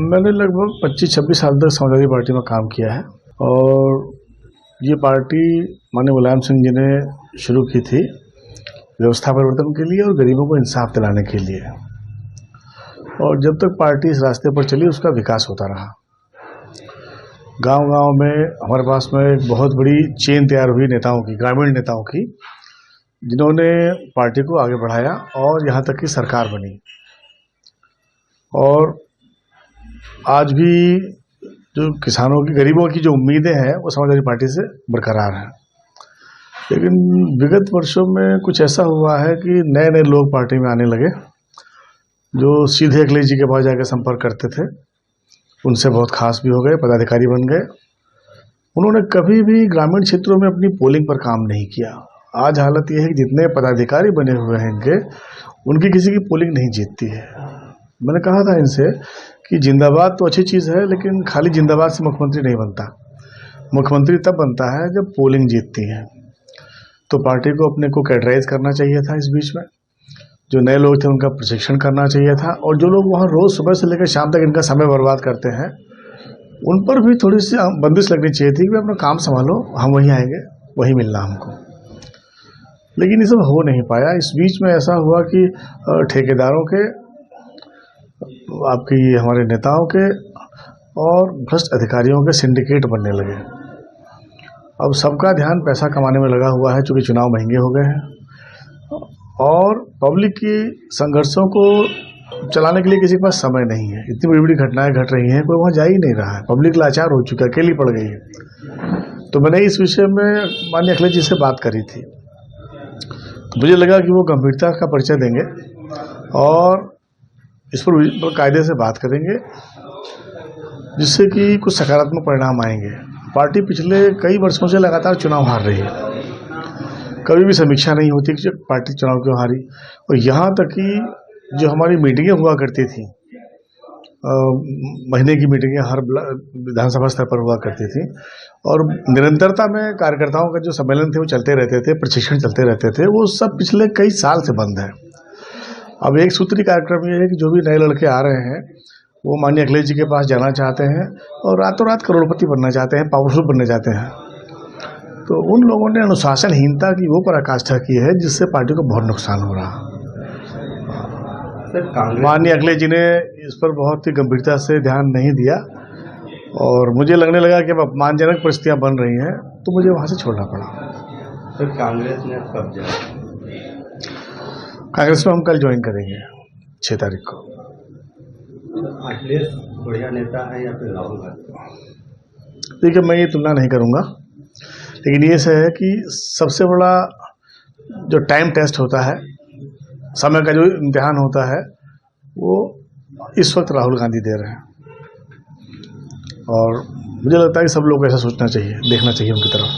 मैंने लगभग 25-26 साल तक समाजवादी पार्टी में काम किया है और ये पार्टी माननीय मुलायम सिंह जी ने शुरू की थी व्यवस्था परिवर्तन के लिए और गरीबों को इंसाफ दिलाने के लिए। और जब तक पार्टी इस रास्ते पर चली उसका विकास होता रहा। गांव-गांव में हमारे पास में एक बहुत बड़ी चेन तैयार हुई नेताओं की, ग्रामीण नेताओं की, जिन्होंने पार्टी को आगे बढ़ाया और यहाँ तक कि सरकार बनी। और आज भी जो किसानों की, गरीबों की जो उम्मीदें हैं वो समाजवादी पार्टी से बरकरार हैं। लेकिन विगत वर्षों में कुछ ऐसा हुआ है कि नए नए लोग पार्टी में आने लगे जो सीधे अखिलेश जी के पास जाकर संपर्क करते थे, उनसे बहुत खास भी हो गए, पदाधिकारी बन गए। उन्होंने कभी भी ग्रामीण क्षेत्रों में अपनी पोलिंग पर काम नहीं किया। आज हालत यह है कि जितने पदाधिकारी बने हुए हैं इनके, उनकी किसी की पोलिंग नहीं जीतती है। मैंने कहा था इनसे कि जिंदाबाद तो अच्छी चीज़ है, लेकिन खाली जिंदाबाद से मुख्यमंत्री नहीं बनता। मुख्यमंत्री तब बनता है जब पोलिंग जीतती है। तो पार्टी को अपने को कैडराइज करना चाहिए था। इस बीच में जो नए लोग थे उनका प्रशिक्षण करना चाहिए था, और जो लोग वहाँ रोज़ सुबह से लेकर शाम तक इनका समय बर्बाद करते हैं उन पर भी थोड़ी सी बंदिश लगनी चाहिए थी कि अपना काम संभालो, हम वहीं आएंगे, वहीं मिलना हमको। लेकिन ये सब हो नहीं पाया। इस बीच में ऐसा हुआ कि ठेकेदारों के, आपकी हमारे नेताओं के और भ्रष्ट अधिकारियों के सिंडिकेट बनने लगे। अब सबका ध्यान पैसा कमाने में लगा हुआ है, चूँकि चुनाव महंगे हो गए हैं और पब्लिक की संघर्षों को चलाने के लिए किसी के पास समय नहीं है। इतनी बड़ी बड़ी घटनाएं घट रही हैं, कोई वहाँ जा ही नहीं रहा है, पब्लिक लाचार हो चुका है, अकेली पड़ गई है। तो मैंने इस विषय में माननीय अखिलेश जी से बात करी थी, तो मुझे लगा कि वो गंभीरता का परिचय देंगे और इस पर कायदे से बात करेंगे, जिससे कि कुछ सकारात्मक परिणाम आएंगे। पार्टी पिछले कई वर्षों से लगातार चुनाव हार रही है, कभी भी समीक्षा नहीं होती कि पार्टी चुनाव क्यों हारी। और यहाँ तक कि जो हमारी मीटिंगें हुआ करती थी, महीने की मीटिंगें हर विधानसभा स्तर पर हुआ करती थी, और निरंतरता में कार्यकर्ताओं का जो सम्मेलन थे वो चलते रहते थे, प्रशिक्षण चलते रहते थे, वो सब पिछले कई साल से बंद है। अब एक सूत्री कार्यक्रम ये है कि जो भी नए लड़के आ रहे हैं वो माननीय अखिलेश जी के पास जाना चाहते हैं और रातों रात करोड़पति बनना चाहते हैं, पावरफुल बनना चाहते हैं। तो उन लोगों ने अनुशासनहीनता की वो पराकाष्ठा की है जिससे पार्टी को बहुत नुकसान हो रहा। माननीय अखिलेश जी ने इस पर बहुत ही गंभीरता से ध्यान नहीं दिया और मुझे लगने लगा कि अब अपमानजनक परिस्थितियां बन रही हैं, तो मुझे वहां से छोड़ना पड़ा। सर, कांग्रेस ने कब्जा, कांग्रेस में हम कल ज्वाइन करेंगे 6 तारीख को। अखिलेश बढ़िया नेता है या फिर राहुल गांधी? देखिए, मैं ये तुलना नहीं करूंगा, लेकिन ये है कि सबसे बड़ा जो टाइम टेस्ट होता है, समय का जो इम्तिहान होता है, वो इस वक्त राहुल गांधी दे रहे हैं। और मुझे लगता है कि सब लोग को ऐसा सोचना चाहिए, देखना चाहिए उनकी तरफ।